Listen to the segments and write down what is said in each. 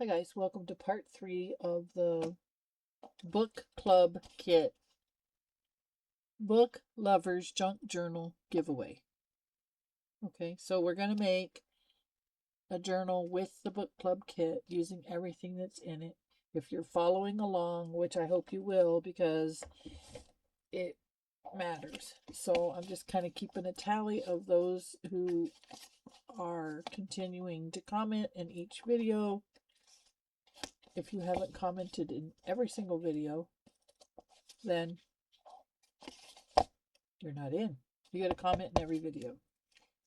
guys, welcome to part 3 of the book club kit. Book Lovers Junk Journal giveaway. Okay, so we're going to make a journal with the book club kit using everything that's in it. If you're following along, which I hope you will because it matters. So I'm just kind of keeping a tally of those who are continuing to comment in each video. If you haven't commented in every single video, then you're not in. You got to comment in every video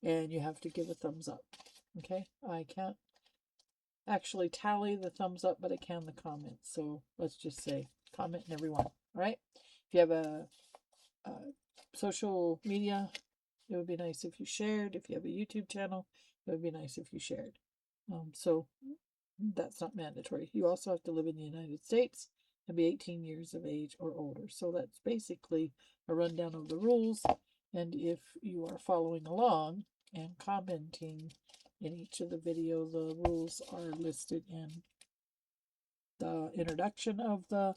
and you have to give a thumbs up. Okay, I can't actually tally the thumbs up, but I can the comments. So let's just say comment in every one. All right, if you have a social media, it would be nice if you shared. If you have a YouTube channel, it would be nice if you shared. So that's not mandatory. You also have to live in the United States and be 18 years of age or older. So that's basically a rundown of the rules. And if you are following along and commenting in each of the video, the rules are listed in the introduction of the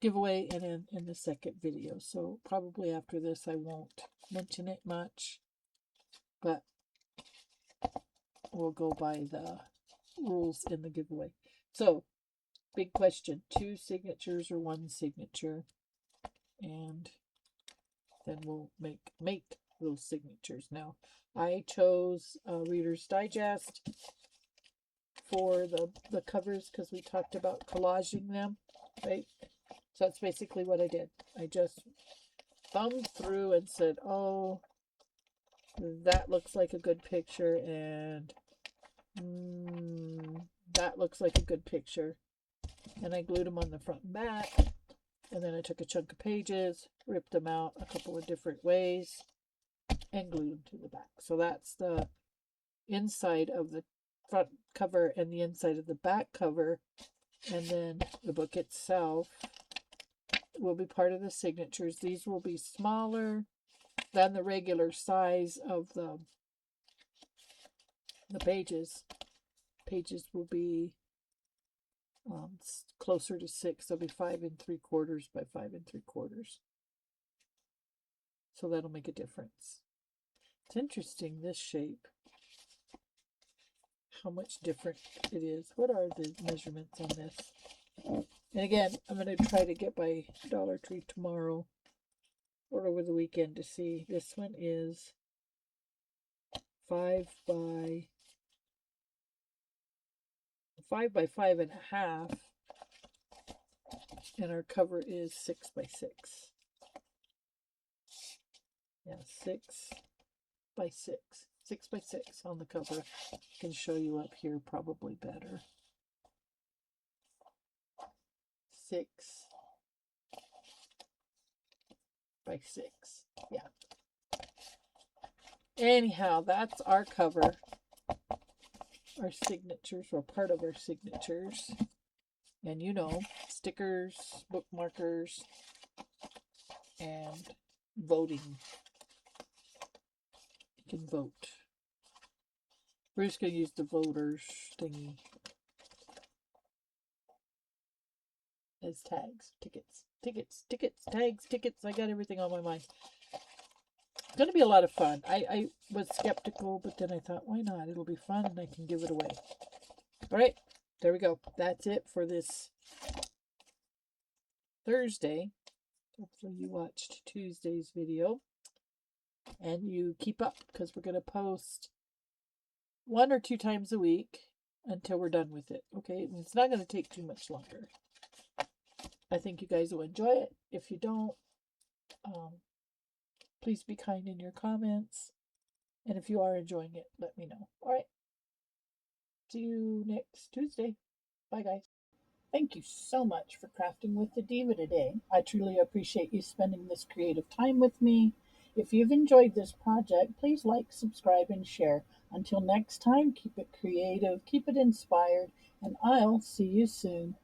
giveaway and in the second video. So probably after this I won't mention it much, but we'll go by the rules in the giveaway. So big question, 2 signatures or 1 signature, and then we'll make those signatures. Now I chose Reader's Digest for the covers because we talked about collaging them, right? So that's basically what I did. I just thumbed through and said, oh, that looks like a good picture, and that looks like a good picture, and I glued them on the front and back. And then I took a chunk of pages, ripped them out a couple of different ways, and glued them to the back. So that's the inside of the front cover and the inside of the back cover. And then the book itself will be part of the signatures. These will be smaller than the regular size of the pages. Pages will be closer to 6. They'll be 5 3/4 by 5 3/4. So that'll make a difference. It's interesting, this shape, how much different it is. What are the measurements on this? And again, I'm going to try to get by Dollar Tree tomorrow or over the weekend to see. This one is 5 by 5.5, and our cover is 6 by 6. Yeah, 6 by 6. 6 by 6 on the cover. I can show you up here probably better. 6 by 6. Yeah. Anyhow, that's our cover. Our signatures, or part of our signatures. And you know, stickers, bookmarkers, and voting. You can vote. We're just going to use the voters thingy as tags. Tickets, tags, tickets. I got everything on my mind. It's going to be a lot of fun. I was skeptical, but then I thought, why not? It'll be fun and I can give it away. All right, there we go. That's it for this Thursday. Hopefully you watched Tuesday's video and you keep up, because we're going to post 1 or 2 times a week until we're done with it. Okay, and it's not going to take too much longer. I think you guys will enjoy it. If you don't, please be kind in your comments. And if you are enjoying it, let me know. All right. See you next Tuesday. Bye, guys. Thank you so much for crafting with the Diva today. I truly appreciate you spending this creative time with me. If you've enjoyed this project, please like, subscribe, and share. Until next time, keep it creative, keep it inspired, and I'll see you soon.